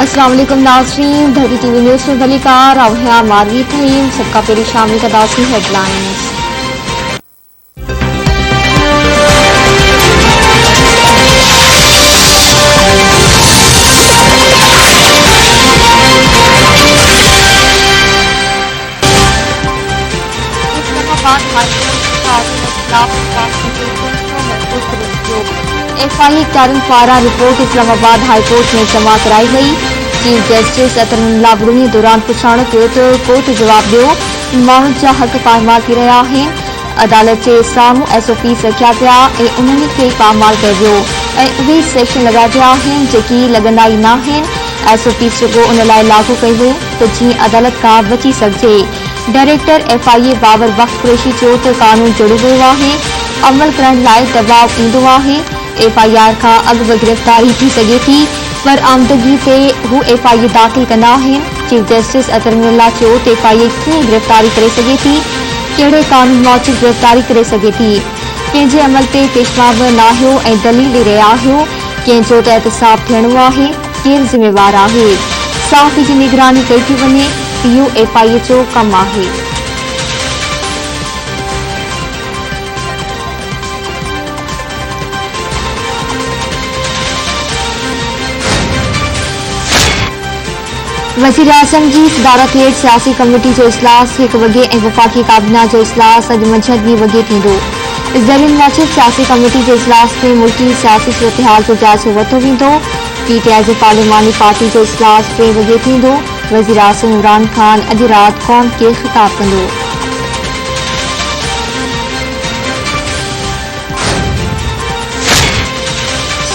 अस्सलाम वालेकुम नाज़रीन, धरती टीवी न्यूज़ में भलीकार अब मारवी थीम सबका पेरी शामिल कदासी हेडलाइंस। FI कारण पारा रिपोर्ट इस्लामाबाद हाईकोर्ट में जमा कराई गई। चीफ जस्टिस अतरमुल्ला बुरही दौरान पुछाणो कयो तो कोर्ट जवाब दियो माण्हुनि जा हक़ पामाल थी रहिया आहिनि। अदालत जे साम्हूं SOPs रखिया पिया ऐं उन्हनि खे पामाल कयो वियो ऐं उहे सेक्शन लॻाया विया आहिनि जेकी लॻंदा ई न आहिनि। SOPs रुॻो उन लाइ लागू कई वियूं त जीअं अदालत खां बची सघिजे। डायरेक्टर FIA बाबर वक्त कुरैशी चयो त कानून जोड़ियो वियो आहे, अमल करण लाइ दबाव ईंदो आहे। FIR खां अॻु बि गिरफ़्तारी थी सघे थी पर आमदगी ते हू FIA दाख़िल कंदा आहिनि। चीफ जस्टिस अतरमुल्ला चयो त FIA कीअं गिरफ़्तारी करे सघे थी, कहिड़े कानून मूजिब गिरफ़्तारी करे सघे थी। कंहिंजे अमल ते पेशवाब न आहियो ऐं दलील ॾेई रहिया आहियो, कंहिंजो त एहतसाब थियणो आहे, केरु ज़िम्मेवार आहे। सहाफ़ी जी निगरानी कई थी वञे, इहो FIA जो कमु आहे। वज़ीर आज़म जी सदारत हेठि सियासी कमेटी जो इजलास 1 वॻे ऐं वफ़ाक़ी काबीना जो इजलास अॼु मंझंदि 2 वॻे थींदो। ज़रीन मूजिब सियासी कमेटी जे इजलास में मुल्की सियासी सूरतहाल जो जाइज़ो वरितो वेंदो। PTI जी पार्लिमानी पार्टी जो इजलास 3 वॻे थींदो। वज़ीर आज़म इमरान खान अॼु राति क़ौम खे ख़िताब कंदो।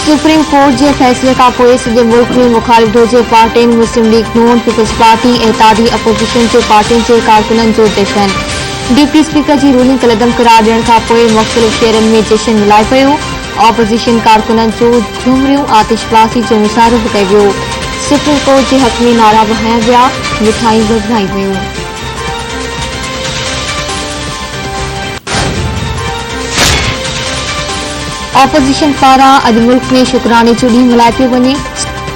सुप्रीम कोर्ट जे फ़ैसिले खां पोइ सॼे मुल्क में मुख़ालिफ़ हुजे पार्टियुनि मुस्लिम लीग नून, पीपल्स पार्टी ऐं तादी अपोज़िशन जे पार्टियुनि जे कारकुननि जो जशन। डिप्टी स्पीकर जी रूलिंग कलदम करार ॾियण खां पोइ मुख़्तलिफ़ शहरनि में जशन मिलाए पियो। ऑपोज़िशन कारकुननि जो झूमरियूं आतिशबाज़ी जो मुज़ाहिरो बि कयो वियो। सुप्रीम कोर्ट जे हक़ में नारा बि हंया विया, मिठाइयूं बि विराई वयूं। ऑपोज़िशन पारां अॼु मुल्क में शुक्राने जो ॾींहुं मल्हायो पियो वञे।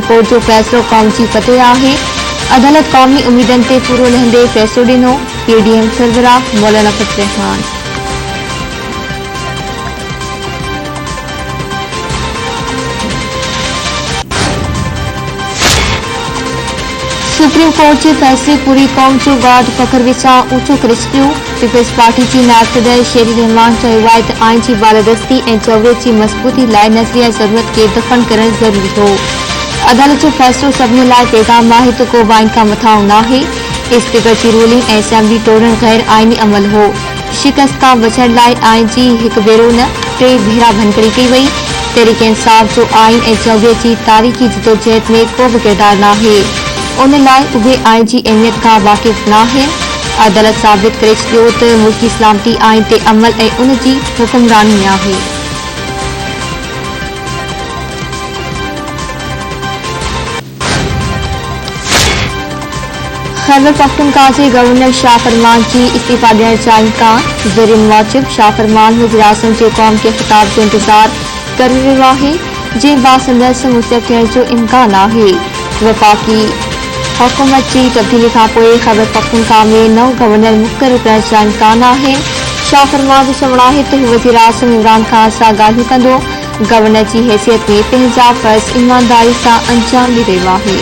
कोर्ट जो फ़ैसिलो क़ौम जी फ़तेह आहे। अदालत क़ौमी उमीदनि ते पूरो लहंदे फ़ैसिलो ॾिनो। PDM सरबराह मौलाना फज़ल रहमान। सुप्रीम कोर्ट जे फ़ैसिले पूरी क़ौम जो गार्ड फ़ख्र विसां ऊचो करे छॾियो। पीपल्स पार्टी जी नायब सदर शेरी रहमान चयो आहे त आइन जी बालादस्ती ऐं जवरियत जी मज़बूती लाइ नज़रिया ज़रूरत खे दफ़न करणु ज़रूरी हो। अदालत जो फ़ैसिलो सभिनी लाइ पैगाम आहे त को बि आइन खां मथां न आहे। स्पीकर जी रूलिंग ऐं असेंबली तोड़ण गैर आइनी अमल हो। शिकस्त खां बचण लाइ आइन जी हिकु भेरो न 3 भेरा भनकड़ी कई वई। तहरीक इंसाफ़ जो आइन ऐं जवरियत जी तारीख़ी जिदोजहद में को बि किरदार न आहे। उन लाइ उहे आइन जी अहमियत खां वाक़िफ़ न आहिनि। अदालत साबित करे छॾियो त मुल्की सलामती आइन ते अमल ऐं उन जी हुकुमरानी में आहे। खैबर पख्तूनख्वा जे गवर्नर शाह फरमान जी इस्तीफ़ा ॾियण जा इम्कान। ज़रीन मूजिब शाह फरमान वज़ीर आज़म जे क़ौम के ख़िताब जो इंतज़ार करे रहियो आहे, जंहिं बाद संदसि मुस्तइफ़ थियण जो इम्कान आहे। वफ़ाक़ी हुकूमत जी तब्दीली खां पोइ खैबर पख्तूनख्वा में नओं गवर्नर मुक़ररु करण जा इम्कान आहिनि। शाह फरमान जो चवणु आहे त हू वज़ीर आज़म इमरान खान सां ॻाल्हियूं कंदो। गवर्नर जी हैसियत में पंहिंजा फ़र्ज़ ईमानदारी सां अंजाम ॾेई रहियो आहे।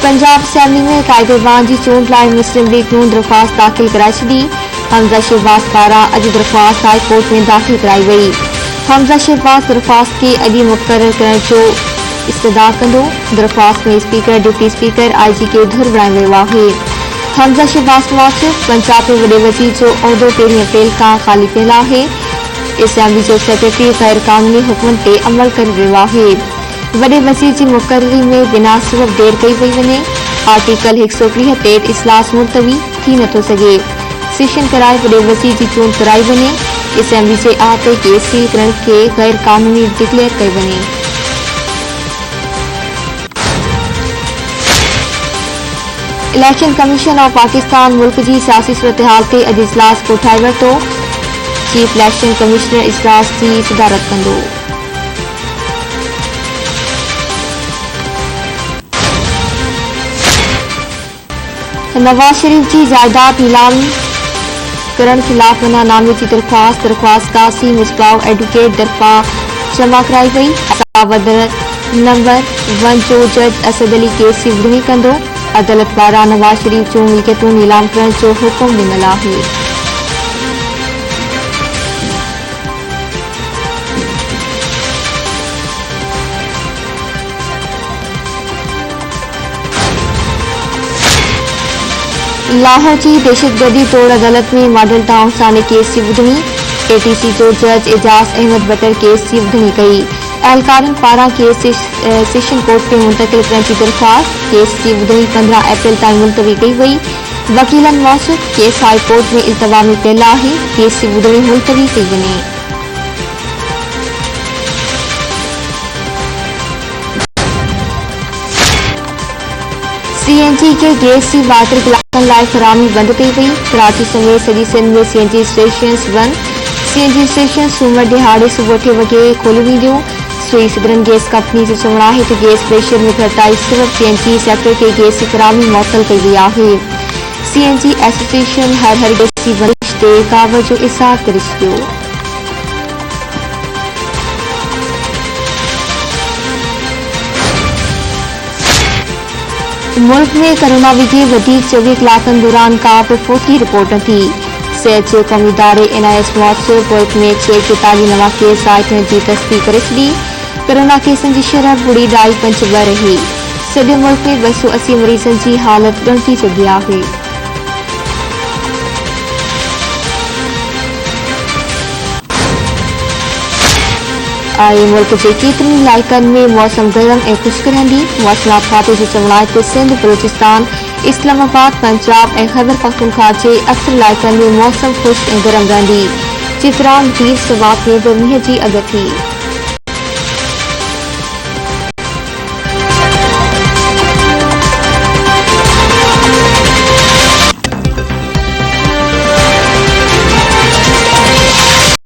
पंजाब असेंबली में कायदेबान जी चूंड लाइ मुस्लिम लीग नून दरख़्वास्त दाख़िल कराए छॾी। हमज़ा शहबाज़ पारां अॼु दरख़्वास्त हाई कोर्ट में दाख़िल कराई वई। हमज़ा शहबाज़ दरख़्वास्त खे अॼु मुक़ररु करण जो इस्तदा कंदो। दरख़्वास्त में स्पीकर, डिप्टी स्पीकर, IG खे धुर बणायो वियो आहे। हमज़ा शहबाज़ मूजिब पंजाब में वॾे वज़ीर जो उहिदो 13 अप्रैल खां ख़ाली पियल आहे। असेंबली जो सेक्रेटरी गैर कानूनी हुकुमनि ते अमल करे रहियो आहे। वॾे वज़ीर जी मुक़ररी में बिना सबब देर कई वई वञे। आर्टिकल 163 हेठि इजलास मुलतवी थी नथो सघे। सेशन कराए वॾे वज़ीर जी चूंड कराई वञे। असेंबली जे अहाते खे सील करण खे गैर कानूनी डिक्लेयर कई वञे। इलेक्शन कमीशन ऑफ पाकिस्तान मुल्क की सियासी सूरत हाल से अॼु इजलास कोठाए वरितो। चीफ इलेक्शन कमिश्नर इजलास की सदारत कंदो। नवाज शरीफ की जायदाद नीलाम करण खिलाफ मनानामे की दरख्वास्त कासी मिसबाह एडवोकेट तरफा जमा कराई गई। अदालत नंबर 1 जो जज असद अली केस की ॿुधणी कंदो। अदालत पारां नवाज शरीफ जूं मिल्कियतूं नीलाम करण जो हुकुम ॾिनल आहे। लाहौर की दहशतगर्दी तोड़ अदालत में मॉडल टाउन साने केस की ॿुधणी। एटीसी जो जज एजाज अहमद बटर केस की ॿुधणी कई। एहलकारनि पारां केस सेशन कोर्ट में मुंतकिल करण की दरख्वास्त। केस की ॿुधणी 15 अप्रैल ताईं मुलतवी कई वई। वकीलन मौसूफ़ केस हाई कोर्ट में इल्तवा में पियल आहे। केस की ॿुधणी मुलतवी कई वञे। सीएनजी के गैस की 72 कलाकनि लाइ फराहमी बंद कई वई। कराची समेत सॼी सिंध में सीएनजी स्टेशन्स बंद। सीएनजी स्टेशन सूमर दिहाड़े सुबुह 8 वॻे खोलियूं वेंदियूं। सुई सदरन गैस कंपनी जो चवणु आहे त गैस प्रेशर में घटिताई सिर्फ़ सीएनजी सेक्टर के गैस की फराहमी मुअत्तल कई वई आहे। सीएनजी एसोसिएशन हर गैस की बंदिश ते कावड़ जो इज़हार करे छॾियो। मुल्क में कोरोना विधि 24 कलाकनि दौरान का बि फोकी रिपोर्ट न थी। सिहत जे क़ौमी इदारे NIS मुआसर मुल्क में 643 नवां केस आए थियण जी तस्दीक करे छॾी। कोरोना केसनि जी शरह 0.52 रही। सॼे मुल्क में 280 मरीज़नि जी हालत ॻणिजी चुकी आहे। आई मुल्क के केतिरनि इलाइक़नि में मौसम गर्म ऐं ख़ुश्क रहंदी। मौसमात खाते जो चवणु आहे त सिंध, बलूचिस्तान, इस्लामाबाद, पंजाब ऐं खैबर पख्तूनख्वा जे अक्सर इलाइक़नि में मौसम ख़ुश्क ऐं गर्म रहंदी। चित्रान, भील, सवात में बि मींहं जी अॻ थी।